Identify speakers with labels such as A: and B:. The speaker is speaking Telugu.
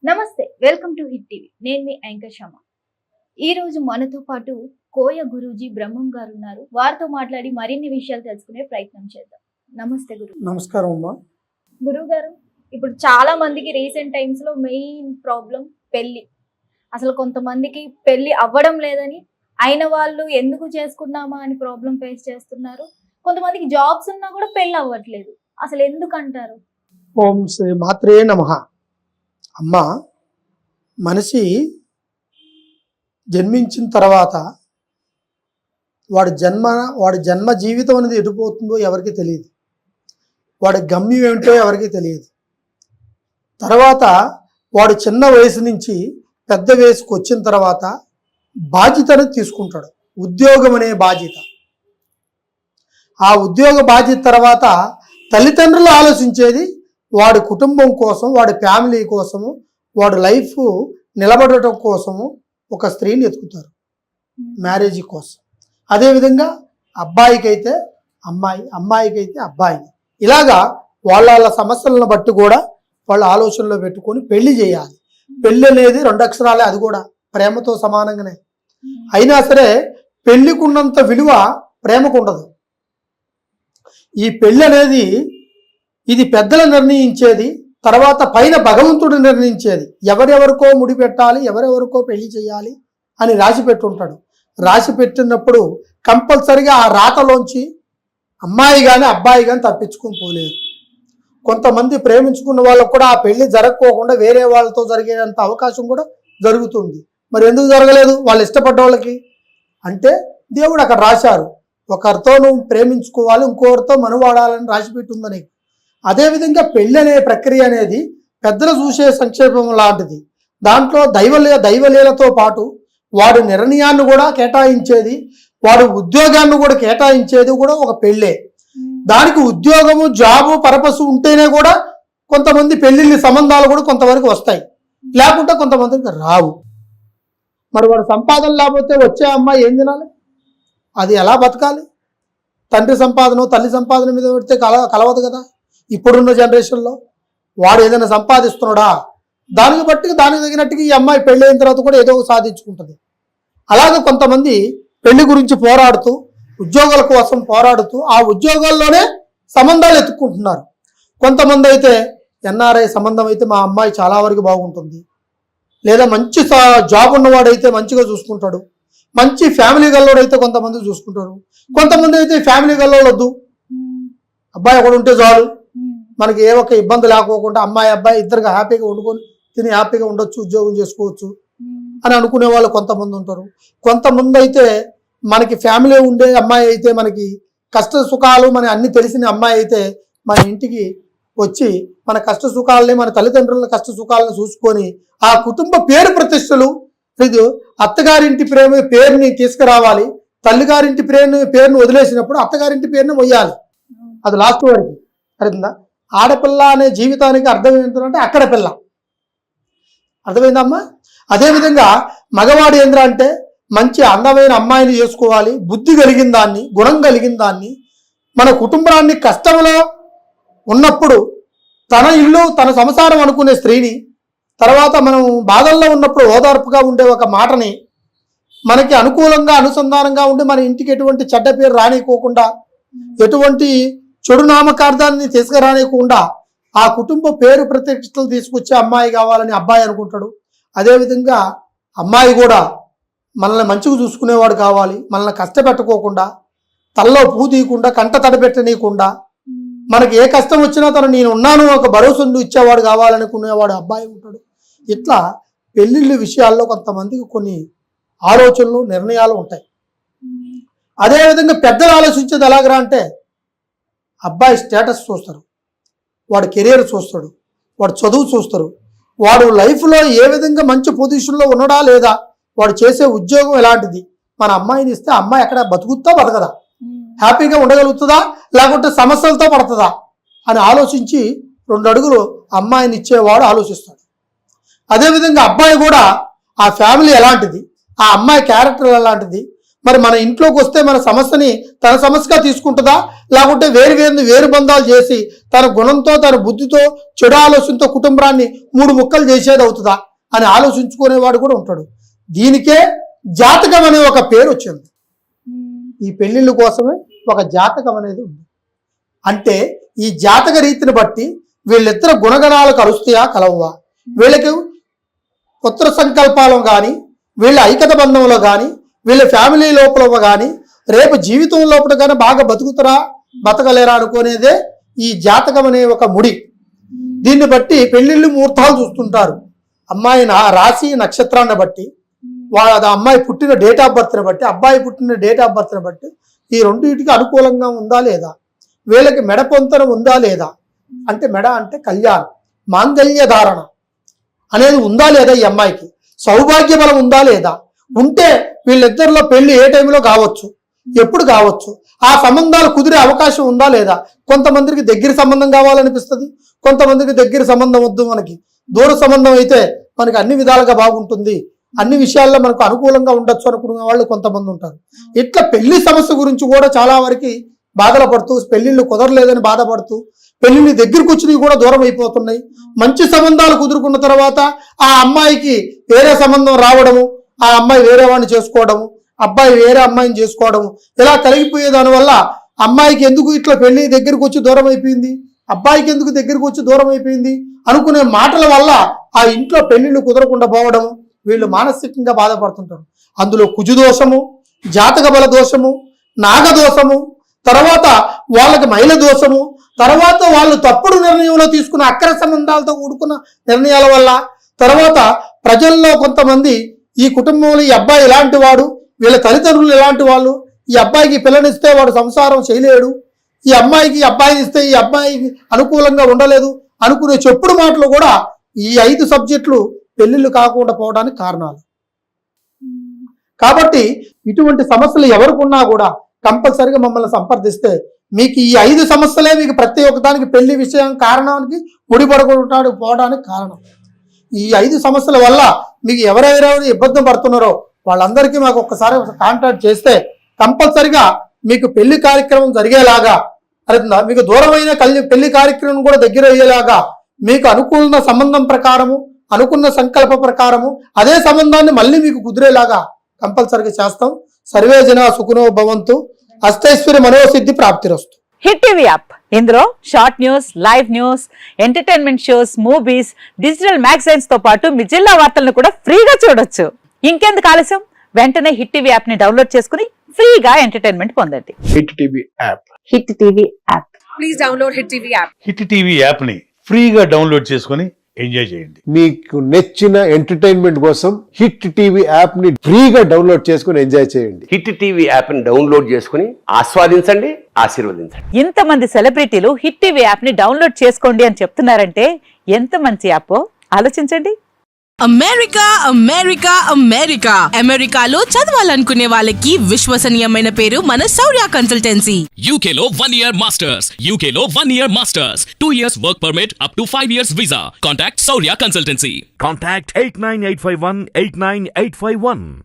A: నమస్తే, వెల్కమ్ టు హిట్ టీవీ. నేను మీ యాంకర్ శమ. ఈ రోజు మనతో పాటు కోయ గురూజీ బ్రహ్మం గారు ఉన్నారు. వారితో మాట్లాడి మరిన్ని విషయాలు తెలుసుకునే ప్రయత్నం చేద్దాం. నమస్తే గురు.
B: నమస్కారం అమ్మా.
A: గురువు గారు, ఇప్పుడు చాలా మందికి రీసెంట్ టైమ్స్ లో మెయిన్ ప్రాబ్లం పెళ్లి. అసలు కొంతమందికి పెళ్లి అవ్వడం లేదని, అయిన వాళ్ళు ఎందుకు చేసుకున్నామా అని ప్రాబ్లం ఫేస్ చేస్తున్నారు. కొంతమందికి జాబ్స్ ఉన్నా కూడా పెళ్లి అవ్వట్లేదు. అసలు ఎందుకు అంటారు?
B: ఓం శ్రీ మాత్రే నమః. అమ్మ, మనిషి జన్మించిన తర్వాత వాడి జన్మ జీవితం అనేది ఎటుపోతుందో ఎవరికి తెలియదు. వాడి గమ్యం ఏమిటో ఎవరికి తెలియదు. తర్వాత వాడు చిన్న వయసు నుంచి పెద్ద వయసుకు వచ్చిన తర్వాత బాధ్యతను తీసుకుంటాడు. ఉద్యోగం అనే బాధ్యత. ఆ ఉద్యోగ బాధ్యత తర్వాత తల్లిదండ్రులు ఆలోచించేది వాడి కుటుంబం కోసం, వాడి ఫ్యామిలీ కోసము, వాడి లైఫ్ నిలబడటం కోసము ఒక స్త్రీని ఎత్తుకుతారు మ్యారేజ్ కోసం. అదేవిధంగా అబ్బాయికైతే అమ్మాయి, అమ్మాయికైతే అబ్బాయి. ఇలాగా వాళ్ళ సమస్యలను బట్టి కూడా వాళ్ళ ఆలోచనలో పెట్టుకొని పెళ్లి చేయాలి. పెళ్ళి అనేది 2 అక్షరాలే, అది కూడా ప్రేమతో సమానంగానే. అయినా సరే పెళ్లికున్నంత విలువ ప్రేమకు ఉండదు. ఈ పెళ్ళి అనేది ఇది పెద్దలు నిర్ణయించేది, తర్వాత పైన భగవంతుడు నిర్ణయించేది. ఎవరెవరికో ముడి పెట్టాలి, ఎవరెవరికో పెళ్లి చేయాలి అని రాసి పెట్టుంటాడు. రాసి పెట్టినప్పుడు కంపల్సరిగా ఆ రాతలోంచి అమ్మాయి కానీ అబ్బాయి కానీ తప్పించుకొని పోలేరు. కొంతమంది ప్రేమించుకున్న వాళ్ళకు కూడా ఆ పెళ్లి జరగకోకుండా వేరే వాళ్ళతో జరిగేంత అవకాశం కూడా జరుగుతుంది. మరి ఎందుకు జరగలేదు? వాళ్ళు ఇష్టపడ్డ వాళ్ళకి అంటే దేవుడు అక్కడ రాశారు, ఒకరితో నువ్వు ప్రేమించుకోవాలి, ఇంకొకరితో మనువాడాలని రాసి పెట్టుందని. అదేవిధంగా పెళ్ళి అనే ప్రక్రియ అనేది పెద్దలు చూసే సంక్షేపం లాంటిది. దాంట్లో దైవలీలతో పాటు వాడి నిర్ణయాన్ని కూడా కేటాయించేది, వాడి ఉద్యోగాన్ని కూడా కేటాయించేది కూడా ఒక పెళ్ళే. దానికి ఉద్యోగము, జాబు, పర్పస్ ఉంటేనే కూడా కొంతమంది పెళ్లిళ్ళ సంబంధాలు కూడా కొంతవరకు వస్తాయి, లేకుంటే కొంతమందికి రావు. మరి వాడు సంపాదన లేకపోతే వచ్చే అమ్మాయి ఏం తినాలి? అది ఎలా బతకాలి? తండ్రి సంపాదన తల్లి సంపాదన మీద పెడితే కలవదు కదా. ఇప్పుడున్న జనరేషన్లో వాడు ఏదైనా సంపాదిస్తున్నాడా దానికి తగినట్టుగా ఈ అమ్మాయి పెళ్ళి అయిన తర్వాత కూడా ఏదో సాధించుకుంటుంది. అలాగే కొంతమంది పెళ్లి గురించి పోరాడుతూ, ఉద్యోగాల కోసం పోరాడుతూ ఆ ఉద్యోగాల్లోనే సంబంధాలు ఎత్తుక్కుంటున్నారు. కొంతమంది అయితే ఎన్ఆర్ఐ సంబంధం అయితే మా అమ్మాయి చాలా వరకు బాగుంటుంది, లేదా మంచి జాబ్ ఉన్నవాడైతే మంచిగా చూసుకుంటాడు, మంచి ఫ్యామిలీ గల్లోడైతే కొంతమంది చూసుకుంటారు. కొంతమంది అయితే ఫ్యామిలీ గల్లోడు వద్దు, అబ్బాయి ఒకడు ఉంటే చాలు, మనకి ఏ ఒక్క ఇబ్బంది లేకోకుండా అమ్మాయి అబ్బాయి ఇద్దరుగా హ్యాపీగా వండుకొని తిని హ్యాపీగా ఉండొచ్చు, ఉద్యోగం చేసుకోవచ్చు అని అనుకునే వాళ్ళు కొంతమంది ఉంటారు. కొంతమంది అయితే మనకి ఫ్యామిలీ ఉండే అమ్మాయి అయితే, మనకి కష్ట సుఖాలు మన అన్ని తెలిసిన అమ్మాయి అయితే మన ఇంటికి వచ్చి మన కష్ట సుఖాలని, మన తల్లిదండ్రుల కష్ట సుఖాలను చూసుకొని ఆ కుటుంబ పేరు ప్రతిష్టలు, ఇది అత్తగారింటి పేరుని తీసుకురావాలి. తల్లిగారింటి పేరుని వదిలేసినప్పుడు అత్తగారింటి పేరుని మొయ్యాలి. అది లాస్ట్ వరకు అర్థమైందా? ఆడపిల్ల అనే జీవితానికి అర్థం ఏంటంటే అక్కడ పిల్ల. అర్థమైందమ్మా? అదేవిధంగా మగవాడు ఏంద్ర అంటే మంచి అందమైన అమ్మాయిని చేసుకోవాలి, బుద్ధి కలిగిన దాన్ని, గుణం కలిగిన దాన్ని, మన కుటుంబాన్ని కష్టంలో ఉన్నప్పుడు తన ఇల్లు తన సంసారం అనుకునే స్త్రీని, తర్వాత మనం బాధల్లో ఉన్నప్పుడు ఓదార్పుగా ఉండే ఒక మాటని, మనకి అనుకూలంగా అనుసంధానంగా ఉండి మన ఇంటికి ఎటువంటి చెడ్డ పేరు రానికోకుండా, ఎటువంటి చెడు నామకార్థాన్ని తీసుకురానికుండా ఆ కుటుంబ పేరు ప్రతిష్టలు తీసుకొచ్చే అమ్మాయి కావాలని అబ్బాయి అనుకుంటాడు. అదేవిధంగా అమ్మాయి కూడా మనల్ని మంచిగా చూసుకునేవాడు కావాలి, మనల్ని కష్టపెట్టుకోకుండా, తలలో పూ తీయకుండా, కంట తడబెట్టనీయకుండా, మనకి ఏ కష్టం వచ్చినా నేను ఉన్నాను ఒక భరోసాను ఇచ్చేవాడు కావాలనుకునేవాడు అబ్బాయి ఉంటాడు. ఇట్లా పెళ్ళిళ్ళ విషయాల్లో కొంతమందికి కొన్ని ఆలోచనలు, నిర్ణయాలు ఉంటాయి. అదేవిధంగా పెద్దలు ఆలోచించేది ఎలాగరా అంటే అబ్బాయి స్టేటస్ చూస్తారు, వాడు కెరీర్ చూస్తాడు, వాడు చదువు చూస్తారు, వాడు లైఫ్లో ఏ విధంగా మంచి పొజిషన్లో ఉన్నాడా లేదా, వాడు చేసే ఉద్యోగం ఎలాంటిది, మన అమ్మాయిని ఇస్తే అమ్మాయి ఎక్కడ బతుకుతా బతకదా, హ్యాపీగా ఉండగలుగుతుందా, లేకుంటే సమస్యలతో పడుతుందా అని ఆలోచించి 2 అడుగులు అమ్మాయిని ఇచ్చేవాడు ఆలోచిస్తాడు. అదేవిధంగా అబ్బాయి కూడా ఆ ఫ్యామిలీ ఎలాంటిది, ఆ అమ్మాయి క్యారెక్టర్ ఎలాంటిది, మరి మన ఇంట్లోకి వస్తే మన సమస్యని తన సమస్యగా తీసుకుంటుందా, లేకుంటే వేరు బంధాలు చేసి తన గుణంతో తన బుద్ధితో చెడు ఆలోచనతో కుటుంబాన్ని 3 ముక్కలు చేసేది అవుతుందా అని ఆలోచించుకునేవాడు కూడా ఉంటాడు. దీనికే జాతకం అనే ఒక పేరు వచ్చింది. ఈ పెళ్లిళ్ళ కోసమే ఒక జాతకం అనేది ఉంది. అంటే ఈ జాతక రీతిని బట్టి వీళ్ళిద్దరు గుణగణాలు కలుస్తాయా కలవా, వీళ్ళకి పుత్ర సంకల్పాలు కానీ, వీళ్ళ ఐక్యత బంధంలో కానీ, వీళ్ళ ఫ్యామిలీ లోపల కానీ, రేపు జీవితం లోపల కానీ బాగా బతుకుతారా బతకలేరా అనుకునేదే ఈ జాతకం అనే ఒక ముడి. దీన్ని బట్టి పెళ్లిళ్ళు ముహూర్తాలు చూస్తుంటారు. అమ్మాయి రాశి నక్షత్రాన్ని బట్టి, అమ్మాయి పుట్టిన డేట్ ఆఫ్ బర్త్ని బట్టి, అబ్బాయి పుట్టిన డేట్ ఆఫ్ బర్త్ని బట్టి ఈ రెండింటికి అనుకూలంగా ఉందా లేదా, వీళ్ళకి మెడ పొంతన ఉందా లేదా, అంటే మెడ అంటే కళ్యాణం, మాంగళ్య ధారణ అనేది ఉందా లేదా, ఈ అమ్మాయికి సౌభాగ్య బలం ఉందా లేదా, ఉంటే వీళ్ళిద్దరిలో పెళ్లి ఏ టైంలో కావచ్చు, ఎప్పుడు కావచ్చు, ఆ సంబంధాలు కుదిరే అవకాశం ఉందా లేదా. కొంతమందికి దగ్గర సంబంధం కావాలనిపిస్తుంది, కొంతమందికి దగ్గర సంబంధం వద్దు, మనకి దూర సంబంధం అయితే మనకి అన్ని విధాలుగా బాగుంటుంది, అన్ని విషయాల్లో మనకు అనుకూలంగా ఉండొచ్చు అనుకునే వాళ్ళు కొంతమంది ఉంటారు. ఇట్లా పెళ్లి సమస్య గురించి కూడా చాలా వరకు బాధలు పడుతూ, పెళ్లిళ్ళు కుదరలేదని బాధపడుతూ, పెళ్లిళ్ళు దగ్గరకు వచ్చినవి కూడా దూరం అయిపోతున్నాయి. మంచి సంబంధాలు కుదురుకున్న తర్వాత ఆ అమ్మాయికి వేరే సంబంధం రావడము, ఆ అమ్మాయి వేరే వాడిని చేసుకోవడము, అబ్బాయి వేరే అమ్మాయిని చేసుకోవడము, ఇలా కలిగిపోయే దానివల్ల అమ్మాయికి ఎందుకు ఇట్లా పెళ్లి దగ్గరకు వచ్చి దూరం అయిపోయింది, అబ్బాయికి ఎందుకు దగ్గరకు వచ్చి దూరం అయిపోయింది అనుకునే మాటల వల్ల ఆ ఇంట్లో పెళ్లిళ్ళు కుదరకుండా పోవడము, వీళ్ళు మానసికంగా బాధపడుతుంటారు. అందులో కుజుదోషము, జాతక బల దోషము, నాగదోషము, తర్వాత వాళ్ళకి మైల దోషము, తర్వాత వాళ్ళు తప్పుడు నిర్ణయంలో తీసుకున్న అక్ర సంబంధాలతో కూడుకున్న నిర్ణయాల వల్ల, తర్వాత ప్రజల్లో కొంతమంది ఈ కుటుంబంలో ఈ అబ్బాయి ఇలాంటి వాడు, వీళ్ళ తల్లిదండ్రులు ఇలాంటి వాళ్ళు, ఈ అబ్బాయికి పిల్లనిస్తే వాడు సంసారం చేయలేడు, ఈ అమ్మాయికి అబ్బాయిని ఇస్తే ఈ అబ్బాయికి అనుకూలంగా ఉండలేదు అనుకునే చెప్పుడు మాటలు కూడా ఈ 5 సబ్జెక్టులు పెళ్లిళ్ళు కాకుండా పోవడానికి కారణాలు. కాబట్టి ఇటువంటి సమస్యలు ఎవరికున్నా కూడా కంపల్సరిగా మమ్మల్ని సంప్రదిస్తే మీకు ఈ 5 సమస్యలే మీకు ప్రతి ఒక్కదానికి పెళ్లి విషయం కారణానికి ముడిపడకుండా పోవడానికి కారణం. ఈ 5 సమస్యల వల్ల మీకు ఎవరెవరెవరు ఇబ్బంది పడుతున్నారో వాళ్ళందరికీ మాకు ఒక్కసారి కాంటాక్ట్ చేస్తే కంపల్సరిగా మీకు పెళ్లి కార్యక్రమం జరిగేలాగా, మీకు దూరమైన పెళ్లి కార్యక్రమం కూడా దగ్గర అయ్యేలాగా, మీకు అనుకూల సంబంధం ప్రకారము, అనుకున్న సంకల్ప ప్రకారము అదే సంబంధాన్ని మళ్ళీ మీకు కుదిరేలాగా కంపల్సరిగా చేస్తాం. సర్వే జన సుఖనో భవంతు, అష్టైశ్వర్య మనోసిద్ధి ప్రాప్తిరస్తు.
C: హిట్ టీవీ యాప్, ఇందులో short news, live news, entertainment shows, movies, digital magazines తో పాటు మీ జిల్లా వార్తలను కూడా ఫ్రీగా చూడొచ్చు. ఇంకెందుకు ఆలస్యం, వెంటనే హిట్ టీవీ యాప్ ని డౌన్లోడ్ చేసుకుని ఫ్రీగా ఎంటర్టైన్మెంట్ పొందండి.
D: Hit TV app,
C: hit TV app,
E: please download hit TV app.
F: Hit TV app ని ఫ్రీగా డౌన్లోడ్ చేసుకుని ఎంజాయ్ చేయండి.
D: మీకు నచ్చిన ఎంటర్టైన్మెంట్ కోసం హిట్ టీవీ యాప్ ని ఫ్రీగా డౌన్లోడ్ చేసుకుని ఎంజాయ్ చేయండి.
G: హిట్ టీవీ యాప్ ని డౌన్లోడ్ చేసుకుని ఆస్వాదించండి, ఆశీర్వదించండి.
C: ఇంతమంది సెలబ్రిటీలు హిట్ టీవీ యాప్ ని డౌన్లోడ్ చేసుకోండి అని చెప్తున్నారంటే ఎంత మంచి యాప్ ఆలోచించండి.
E: అమెరికా అమెరికా అమెరికా అమెరికాలో చదవాలనుకునే వాళ్ళకి విశ్వసనీయమైన పేరు మన శౌర్య కన్సల్టెన్సీ.
H: UK లో 1 year masters, UK లో 1 year masters, 2 years work permit up to 5 years visa. Contact Saurya Consultancy.
I: Contact 89851 89851.